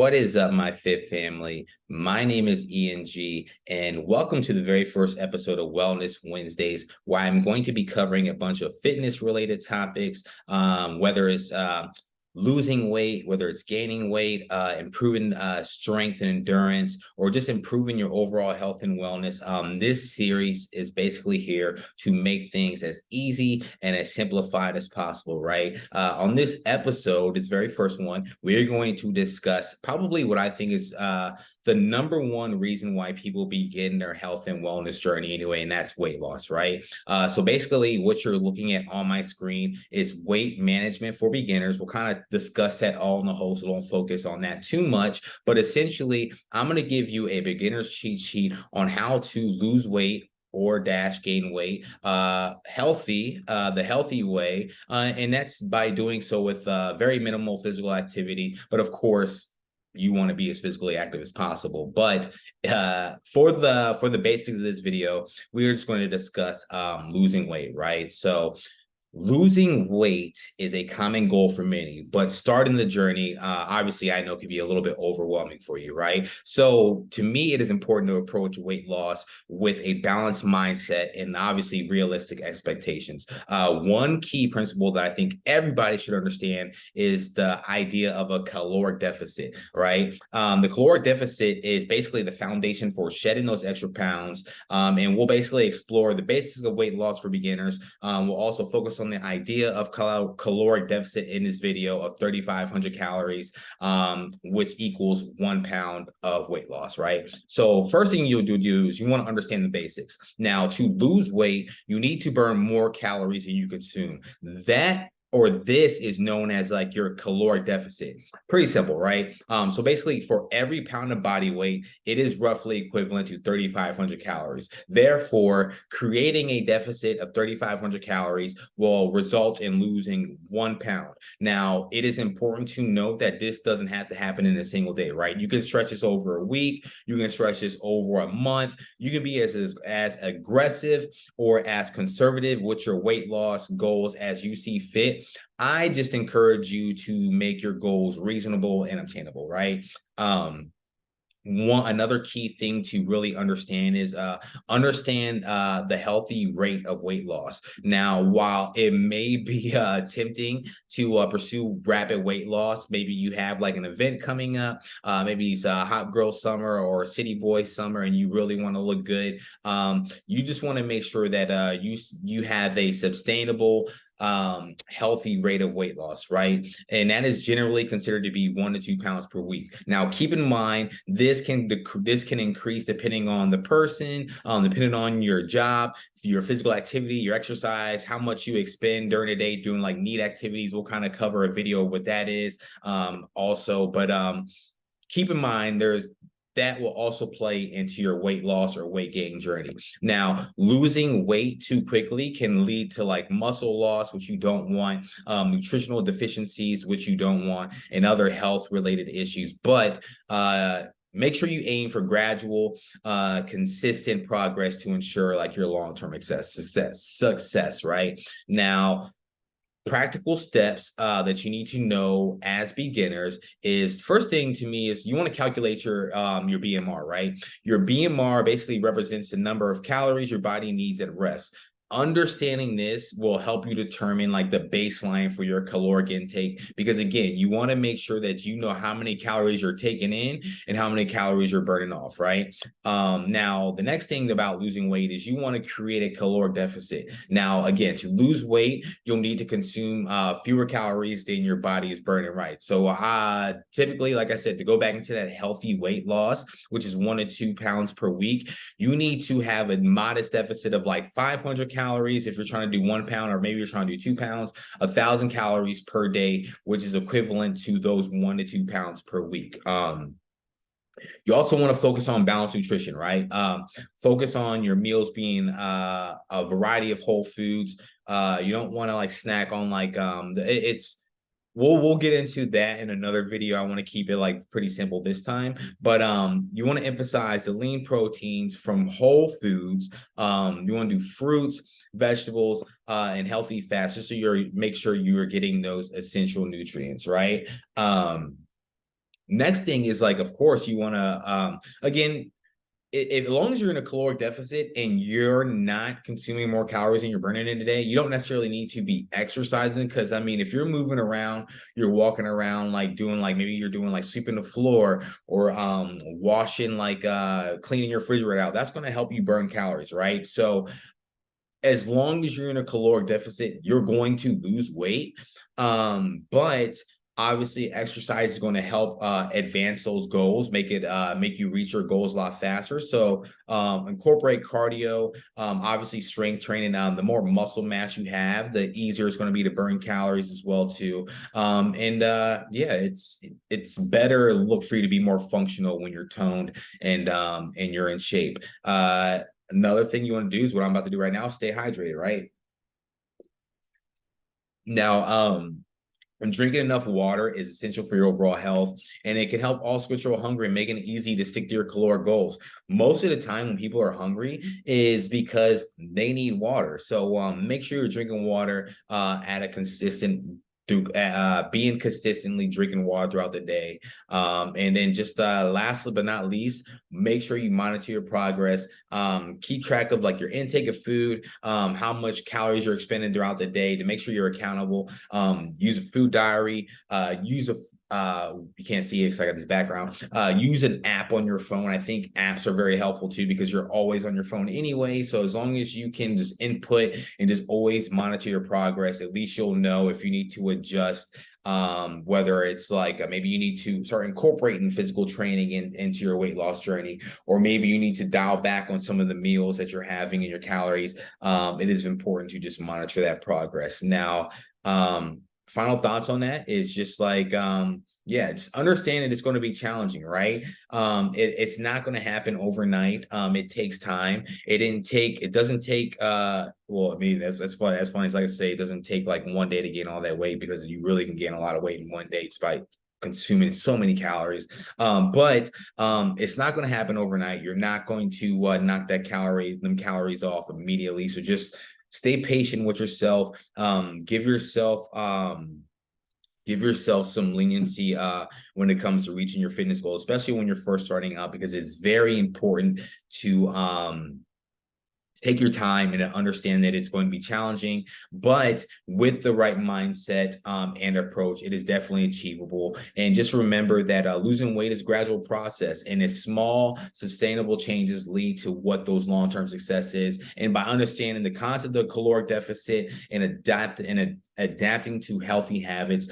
What is up, my fifth family? My name is ENG, and welcome to the very first episode of Wellness Wednesdays, where I'm going to be covering a bunch of fitness-related topics, whether it's losing weight, whether it's gaining weight, improving strength and endurance, or just improving your overall health and wellness. This series is basically here to make things as easy and as simplified as possible, right? On this episode, this very first one, we're going to discuss probably what I think is the number one reason why people begin their health and wellness journey anyway, and that's weight loss, right? So basically what you're looking at on my screen is weight management for beginners. We'll kind of discuss that all in the whole, so don't focus on that too much. But essentially, I'm going to give you a beginner's cheat sheet on how to lose weight or gain weight the healthy way, and that's by doing so with very minimal physical activity. But of course, you want to be as physically active as possible. But for the basics of this video, we're just going to discuss losing weight, right? So losing weight is a common goal for many, but starting the journey, obviously, I know could be a little bit overwhelming for you, right? So to me, it is important to approach weight loss with a balanced mindset and obviously realistic expectations. One key principle that I think everybody should understand is the idea of a caloric deficit, right? The caloric deficit is basically the foundation for shedding those extra pounds, and we'll basically explore the basics of weight loss for beginners. We'll also focus on the idea of caloric deficit in this video of 3,500 calories, which equals 1 pound of weight loss, right? So first thing you'll do is you want to understand the basics. Now, to lose weight, you need to burn more calories than you consume. This is known as like your caloric deficit. Pretty simple, right? So basically, for every pound of body weight, it is roughly equivalent to 3,500 calories. Therefore, creating a deficit of 3,500 calories will result in losing 1 pound. Now, it is important to note that this doesn't have to happen in a single day, right? You can stretch this over a week. You can stretch this over a month. You can be as aggressive or as conservative with your weight loss goals as you see fit. I just encourage you to make your goals reasonable and obtainable, right? Another key thing to really understand is understand the healthy rate of weight loss. Now, while it may be tempting to pursue rapid weight loss, maybe you have like an event coming up, maybe it's a hot girl summer or city boy summer, and you really want to look good. You just want to make sure that you have a sustainable healthy rate of weight loss, right? And that is generally considered to be 1 to 2 pounds per week. Now, keep in mind, this can increase depending on the person, depending on your job, your physical activity, your exercise, how much you expend during the day doing like neat activities. We'll kind of cover a video of what that is also, but keep in mind that will also play into your weight loss or weight gain journey. Now, losing weight too quickly can lead to like muscle loss, which you don't want, nutritional deficiencies, which you don't want, and other health related issues. But make sure you aim for gradual, consistent progress to ensure like your long-term success, right? Now, practical steps that you need to know as beginners is, first thing to me is you want to calculate your BMR, right? Your BMR basically represents the number of calories your body needs at rest. Understanding this will help you determine like the baseline for your caloric intake, because again, you want to make sure that you know how many calories you're taking in and how many calories you're burning off, right? Now, the next thing about losing weight is you want to create a caloric deficit. Now, again, to lose weight, you'll need to consume fewer calories than your body is burning, right? So typically, like I said, to go back into that healthy weight loss, which is 1 to 2 pounds per week, you need to have a modest deficit of like 500 calories if you're trying to do 1 pound, or maybe you're trying to do 2 pounds, 1,000 calories per day, which is equivalent to those 1 to 2 pounds per week. You also want to focus on balanced nutrition, right? Focus on your meals being a variety of whole foods. You don't want to like snack on like we'll get into that in another video. I want to keep it like pretty simple this time, but you want to emphasize the lean proteins from whole foods. You want to do fruits, vegetables, and healthy fats, just so make sure you are getting those essential nutrients, right? Next thing is like, of course, you want to, again, as long as you're in a caloric deficit and you're not consuming more calories than you're burning in a day, you don't necessarily need to be exercising. Because I mean, if you're moving around, you're walking around like doing like maybe you're doing like sweeping the floor or washing like cleaning your refrigerator out, that's going to help you burn calories, right? So as long as you're in a caloric deficit, you're going to lose weight. But obviously exercise is going to help advance those goals, make you reach your goals a lot faster. So incorporate cardio, obviously strength training. The more muscle mass you have, the easier it's going to be to burn calories as well too. Yeah, it's better look for you to be more functional when you're toned and you're in shape. Another thing you want to do is what I'm about to do right now, stay hydrated, right? Now, and drinking enough water is essential for your overall health, and it can help also control hunger and making it easy to stick to your caloric goals. Most of the time when people are hungry is because they need water. So make sure you're drinking water at a consistent through being consistently drinking water throughout the day. And then just lastly but not least, make sure you monitor your progress. Keep track of like your intake of food, how much calories you're expending throughout the day to make sure you're accountable. Use a food diary, use a you can't see it because I got this background. Use an app on your phone. I think apps are very helpful too because you're always on your phone anyway. So as long as you can just input and just always monitor your progress, at least you'll know if you need to adjust, whether it's like maybe you need to start incorporating physical training into your weight loss journey, or maybe you need to dial back on some of the meals that you're having and your calories. It is important to just monitor that progress. Now, final thoughts on that is just like yeah, just understand that it's going to be challenging, right? It's not going to happen overnight. It takes time. It doesn't take well, I mean, that's funny. That's funny. It's like I say, it doesn't take like one day to gain all that weight, because you really can gain a lot of weight in one day despite consuming so many calories. But it's not going to happen overnight. You're not going to knock them calories off immediately. So just stay patient with yourself. Give yourself some leniency when it comes to reaching your fitness goals, especially when you're first starting out, because it's very important to take your time and understand that it's going to be challenging, but with the right mindset and approach, it is definitely achievable. And just remember that losing weight is a gradual process, and as small, sustainable changes lead to what those long-term success is. And by understanding the concept of caloric deficit and adapting to healthy habits,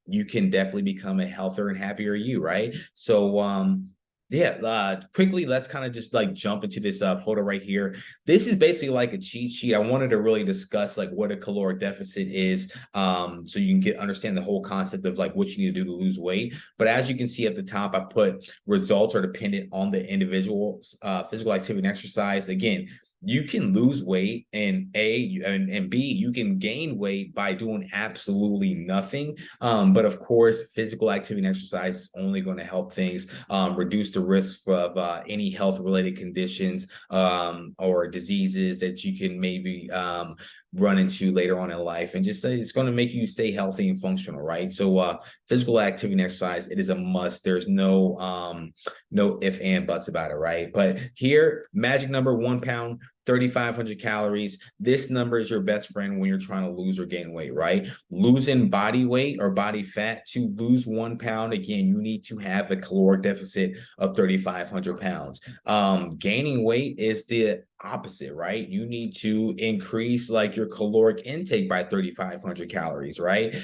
you can definitely become a healthier and happier you, right? So yeah, quickly, let's kind of just like jump into this photo right here. This is basically like a cheat sheet. I wanted to really discuss like what a caloric deficit is, so you can understand the whole concept of like what you need to do to lose weight. But as you can see at the top, I put results are dependent on the individual's physical activity and exercise. Again, you can lose weight, and B, you can gain weight by doing absolutely nothing. But of course, physical activity and exercise is only going to help things reduce the risk of any health related conditions or diseases that you can maybe run into later on in life, and just say it's going to make you stay healthy and functional, right? So physical activity and exercise, it is a must. There's no if and buts about it, right? But here, magic number, 1 pound, 3,500 calories. This number is your best friend when you're trying to lose or gain weight, right? Losing body weight or body fat, to lose 1 pound, again, you need to have a caloric deficit of 3,500 pounds. Gaining weight is the opposite, right? You need to increase like your caloric intake by 3,500 calories, right?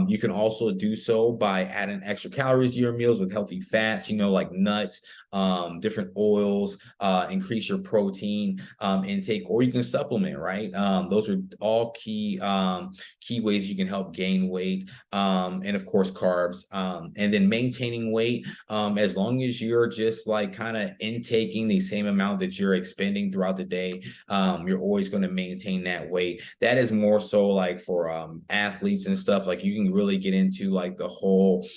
You can also do so by adding extra calories to your meals with healthy fats, like nuts, different oils, increase your protein intake, or you can supplement, right? Those are all key ways you can help gain weight, and of course carbs, and then maintaining weight, as long as you're just like kind of intaking the same amount that you're expending throughout the day, you're always going to maintain that weight. That is more so like for athletes and stuff. Like you can really get into like the whole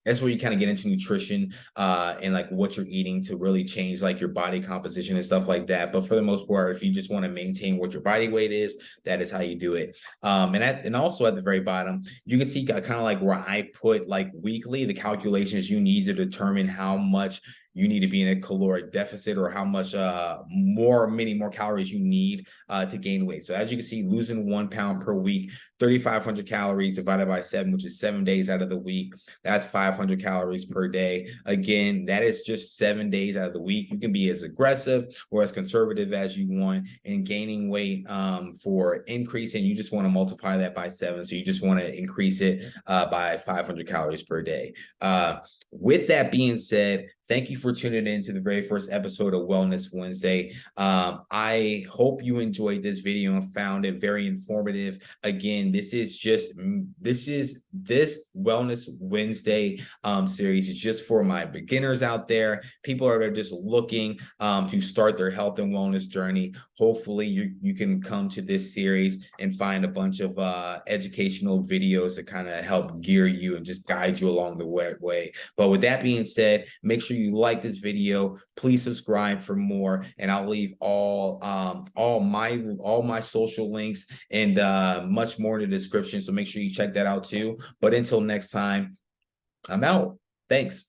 That's where you kind of get into nutrition and like what you're eating to really change like your body composition and stuff like that. But for the most part, if you just want to maintain what your body weight is, that is how you do it. And also at the very bottom, you can see kind of like where I put like weekly the calculations you need to determine how much you need to be in a caloric deficit or how much many more calories you need to gain weight. So as you can see, losing 1 pound per week, 3,500 calories divided by 7, which is 7 days out of the week. That's 500 calories per day. Again, that is just 7 days out of the week. You can be as aggressive or as conservative as you want in gaining weight for increasing. You just want to multiply that by 7. So you just want to increase it by 500 calories per day. With that being said, thank you for tuning in to the very first episode of Wellness Wednesday. I hope you enjoyed this video and found it very informative. Again, this Wellness Wednesday series is just for my beginners out there, people that are just looking to start their health and wellness journey. Hopefully you can come to this series and find a bunch of educational videos that kind of help gear you and just guide you along the way. But with that being said, make sure you like this video. Please subscribe for more, and I'll leave all my social links and much more in the description. So make sure you check that out too. But until next time, I'm out. Thanks.